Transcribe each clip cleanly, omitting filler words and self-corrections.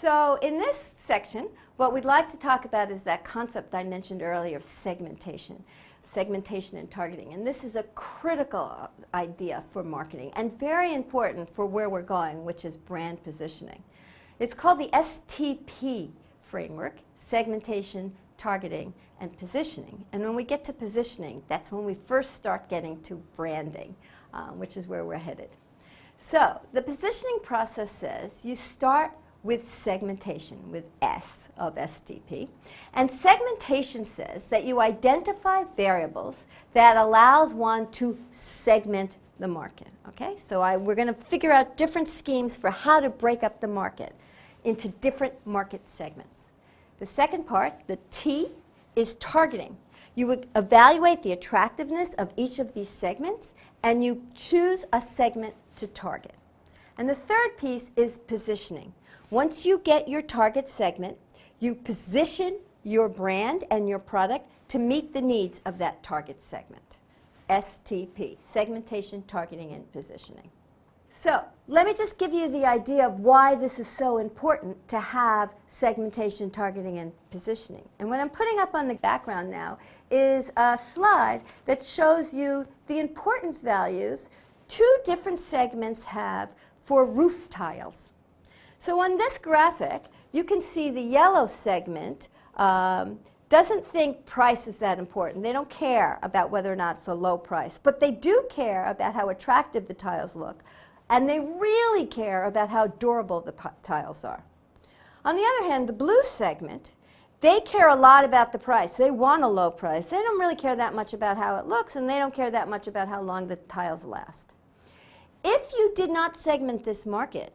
So in this section, what we'd like to talk about is that concept I mentioned earlier of segmentation and targeting. And this is a critical idea for marketing and very important for where we're going, which is brand positioning. It's called the STP framework, segmentation, targeting, and positioning. And when we get to positioning, that's when we first start getting to branding, which is where we're headed. So the positioning process says you start with segmentation, with S of STP. And segmentation says that you identify variables that allows one to segment the market. Okay? So we're going to figure out different schemes for how to break up the market into different market segments. The second part, the T, is targeting. You would evaluate the attractiveness of each of these segments, and you choose a segment to target. And the third piece is positioning. Once you get your target segment, you position your brand and your product to meet the needs of that target segment. STP, segmentation, targeting, and positioning. So let me just give you the idea of why this is so important to have segmentation, targeting, and positioning. And what I'm putting up on the background now is a slide that shows you the importance values two different segments have for roof tiles. So on this graphic, you can see the yellow segment doesn't think price is that important. They don't care about whether or not it's a low price, but they do care about how attractive the tiles look, and they really care about how durable the tiles are. On the other hand, the blue segment, they care a lot about the price. They want a low price. They don't really care that much about how it looks, and they don't care that much about how long the tiles last. If you did not segment this market,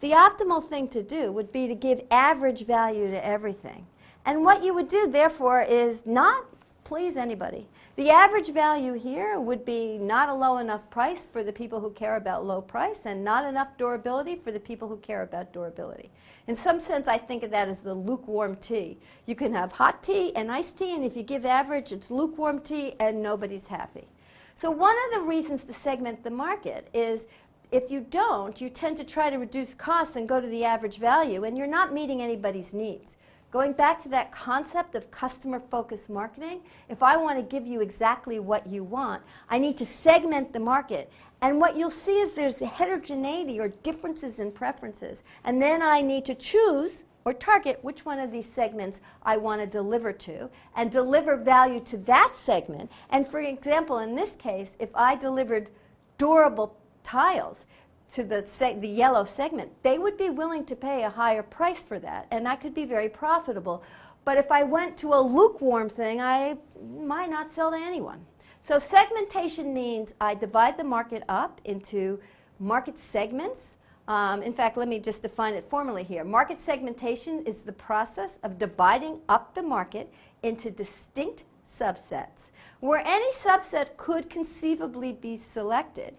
the optimal thing to do would be to give average value to everything. And what you would do, therefore, is not please anybody. The average value here would be not a low enough price for the people who care about low price and not enough durability for the people who care about durability. In some sense, I think of that as the lukewarm tea. You can have hot tea and iced tea, and if you give average, it's lukewarm tea and nobody's happy. So one of the reasons to segment the market is if you don't, you tend to try to reduce costs and go to the average value, and you're not meeting anybody's needs. Going back to that concept of customer-focused marketing, if I want to give you exactly what you want, I need to segment the market. And what you'll see is there's heterogeneity or differences in preferences. And then I need to choose or target which one of these segments I want to deliver to and deliver value to that segment. And for example, in this case, if I delivered durable tiles to the yellow segment, they would be willing to pay a higher price for that, and that could be very profitable. But if I went to a lukewarm thing, I might not sell to anyone. So segmentation means I divide the market up into market segments. In fact, let me just define it formally here. Market segmentation is the process of dividing up the market into distinct subsets, where any subset could conceivably be selected.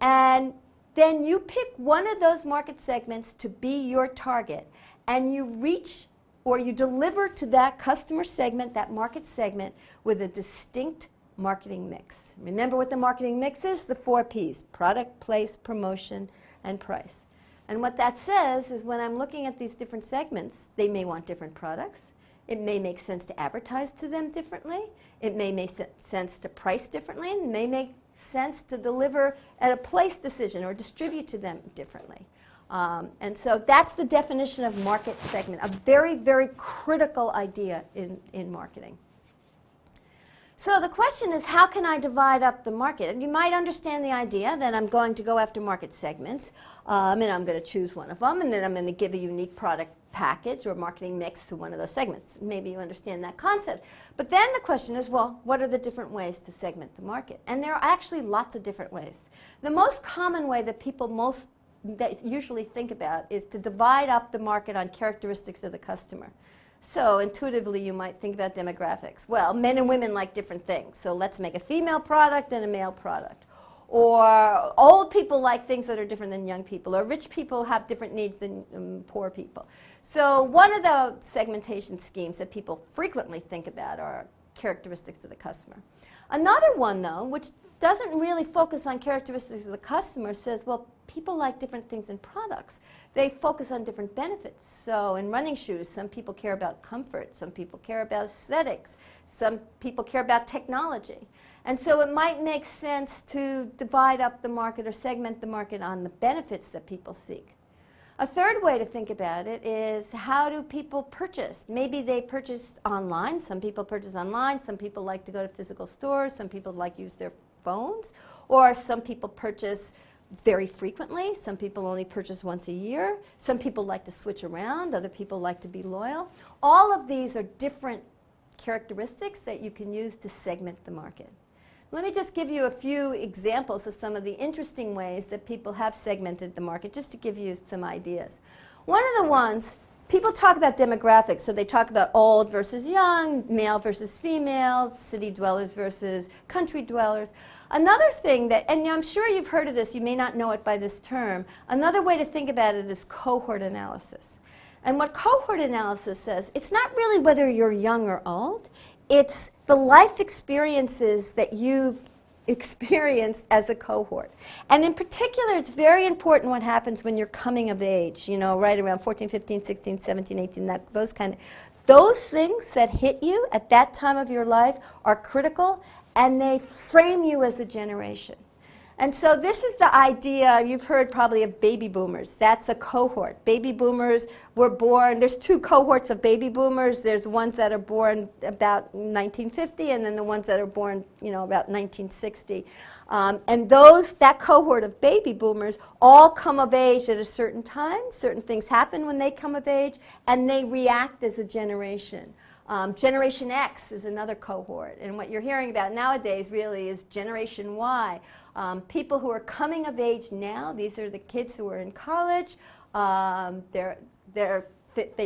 And then you pick one of those market segments to be your target, and you reach or you deliver to that customer segment, that market segment, with a distinct marketing mix. Remember what the marketing mix is? The 4 Ps: product, place, promotion, and price. And what that says is when I'm looking at these different segments, they may want different products. It may make sense to advertise to them differently. It may make sense to price differently. It may make sense to deliver at a place decision or distribute to them differently. And so that's the definition of market segment, a very, very critical idea in marketing. So the question is, how can I divide up the market? And you might understand the idea that I'm going to go after market segments, and I'm going to choose one of them, and then I'm going to give a unique product package or marketing mix to one of those segments. Maybe you understand that concept. But then the question is, well, what are the different ways to segment the market? And there are actually lots of different ways. The most common way that people that usually think about is to divide up the market on characteristics of the customer. So intuitively, you might think about demographics. Well, men and women like different things, so let's make a female product and a male product. Or old people like things that are different than young people, or rich people have different needs than poor people. So one of the segmentation schemes that people frequently think about are characteristics of the customer. Another one, though, which doesn't really focus on characteristics of the customer, says, well, people like different things in products. They focus on different benefits. So in running shoes, some people care about comfort, some people care about aesthetics, some people care about technology. And so it might make sense to divide up the market or segment the market on the benefits that people seek. A third way to think about it is, how do people purchase? Maybe they purchase online. Some people purchase online. Some people like to go to physical stores. Some people like to use their phones. Or some people purchase very frequently. Some people only purchase once a year. Some people like to switch around. Other people like to be loyal. All of these are different characteristics that you can use to segment the market. Let me just give you a few examples of some of the interesting ways that people have segmented the market, just to give you some ideas. One of the ones, people talk about demographics, so they talk about old versus young, male versus female, city dwellers versus country dwellers. Another thing that, and I'm sure you've heard of this, you may not know it by this term, another way to think about it is cohort analysis. And what cohort analysis says, it's not really whether you're young or old, it's the life experiences that you've experienced as a cohort. And in particular, it's very important what happens when you're coming of age, you know, right around 14, 15, 16, 17, 18, those things that hit you at that time of your life are critical, and they frame you as a generation. And so this is the idea, you've heard probably of baby boomers. That's a cohort. Baby boomers were born, there's two cohorts of baby boomers. There's ones that are born about 1950, and then the ones that are born, you know, about 1960. And that cohort of baby boomers all come of age at a certain time. Certain things happen when they come of age, and they react as a generation. Generation X is another cohort, and what you're hearing about nowadays really is Generation Y. People who are coming of age now, these are the kids who are in college. They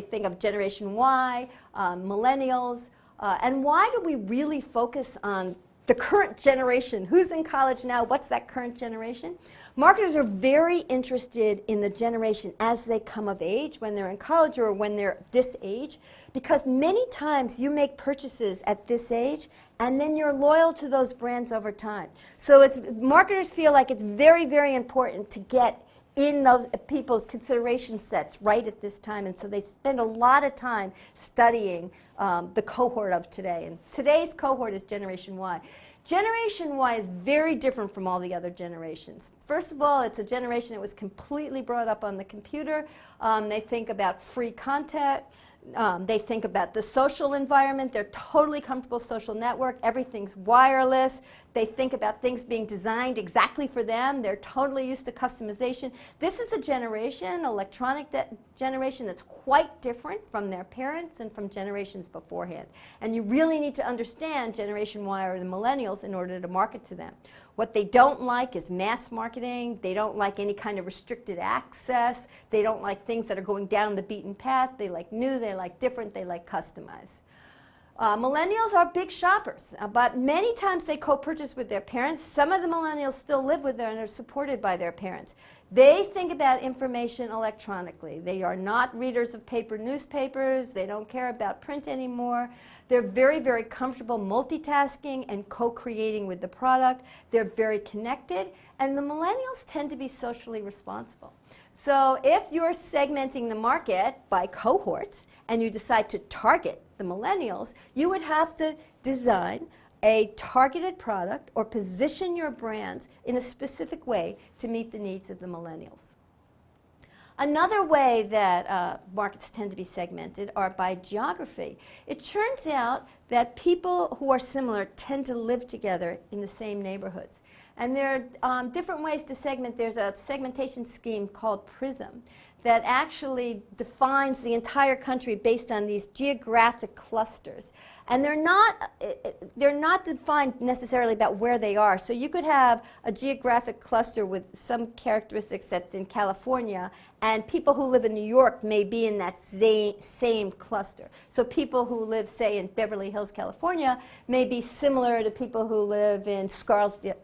think of Generation Y, millennials. And why do we really focus on the current generation? Who's in college now? What's that current generation? Marketers are very interested in the generation as they come of age, when they're in college or when they're this age, because many times you make purchases at this age and then you're loyal to those brands over time. So marketers feel like it's very, very important to get in those people's consideration sets right at this time, and so they spend a lot of time studying the cohort of today. And today's cohort is Generation Y. Generation Y is very different from all the other generations. First of all, it's a generation that was completely brought up on the computer. They think about free content. They think about the social environment. They're totally comfortable social network. Everything's wireless. They think about things being designed exactly for them. They're totally used to customization. This is a generation, electronic generation, that's quite different from their parents and from generations beforehand. And you really need to understand Generation Y or the millennials in order to market to them. What they don't like is mass marketing. They don't like any kind of restricted access. They don't like things that are going down the beaten path. They like new, they like different, they like customized. Millennials are big shoppers, but many times they co-purchase with their parents. Some of the millennials still live with them and are supported by their parents. They think about information electronically. They are not readers of paper newspapers. They don't care about print anymore. They're very, very comfortable multitasking and co-creating with the product. They're very connected, and the millennials tend to be socially responsible. So if you're segmenting the market by cohorts and you decide to target the millennials, you would have to design a targeted product or position your brands in a specific way to meet the needs of the millennials. Another way that markets tend to be segmented are by geography. It turns out that people who are similar tend to live together in the same neighborhoods. And there are different ways to segment. There's a segmentation scheme called PRISM that actually defines the entire country based on these geographic clusters. And they're not defined necessarily about where they are. So you could have a geographic cluster with some characteristics that's in California, and people who live in New York may be in that same cluster. So people who live, say, in Beverly Hills, California, may be similar to people who live in Scarsdale,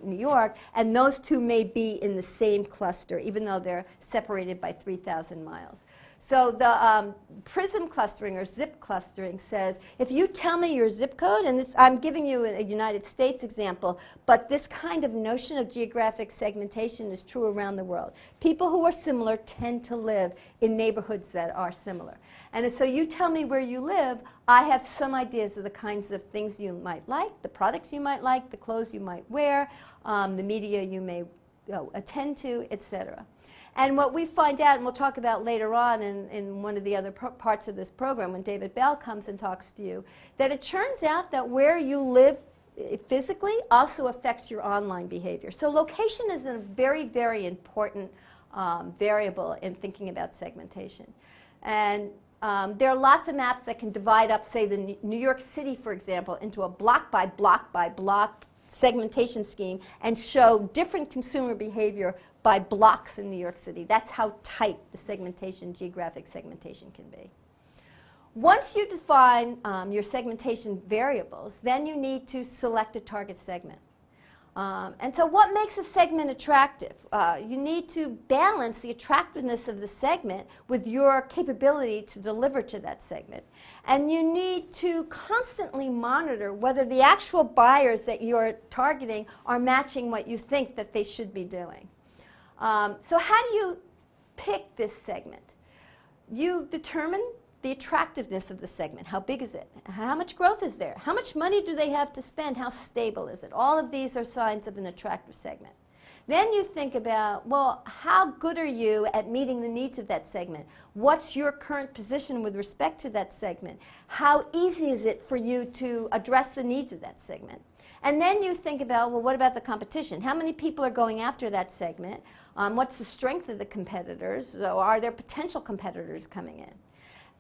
New York, and those two may be in the same cluster, even though they're separated by 3,000 miles. So the PRISM clustering or zip clustering says, if you tell me your zip code, and this, I'm giving you a United States example, but this kind of notion of geographic segmentation is true around the world. People who are similar tend to live in neighborhoods that are similar. And so you tell me where you live, I have some ideas of the kinds of things you might like, the products you might like, the clothes you might wear, the media you may attend to, etc. And what we find out, and we'll talk about later on in one of the other parts of this program when David Bell comes and talks to you, that it turns out that where you live physically also affects your online behavior. So location is a very, very important variable in thinking about segmentation. And there are lots of maps that can divide up, say, the New York City, for example, into a block by block by block segmentation scheme and show different consumer behavior by blocks in New York City. That's how tight the segmentation, geographic segmentation can be. Once you define your segmentation variables, then you need to select a target segment. And so what makes a segment attractive? You need to balance the attractiveness of the segment with your capability to deliver to that segment. And you need to constantly monitor whether the actual buyers that you're targeting are matching what you think that they should be doing. So how do you pick this segment? You determine the attractiveness of the segment. How big is it? How much growth is there? How much money do they have to spend? How stable is it? All of these are signs of an attractive segment. Then you think about, well, how good are you at meeting the needs of that segment? What's your current position with respect to that segment? How easy is it for you to address the needs of that segment? And then you think about, well, what about the competition? How many people are going after that segment? What's the strength of the competitors? So are there potential competitors coming in?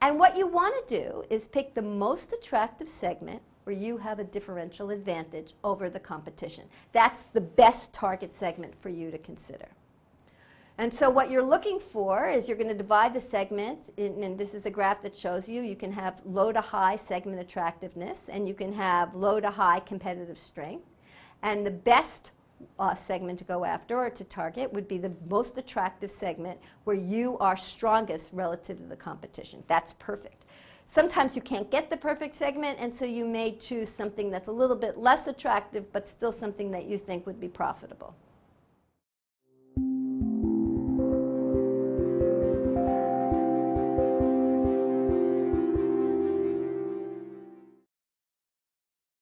And what you want to do is pick the most attractive segment where you have a differential advantage over the competition. That's the best target segment for you to consider. And so what you're looking for is you're going to divide the segment, and this is a graph that shows you can have low to high segment attractiveness, and you can have low to high competitive strength. And the best segment to go after or to target would be the most attractive segment where you are strongest relative to the competition. That's perfect. Sometimes you can't get the perfect segment, and so you may choose something that's a little bit less attractive, but still something that you think would be profitable.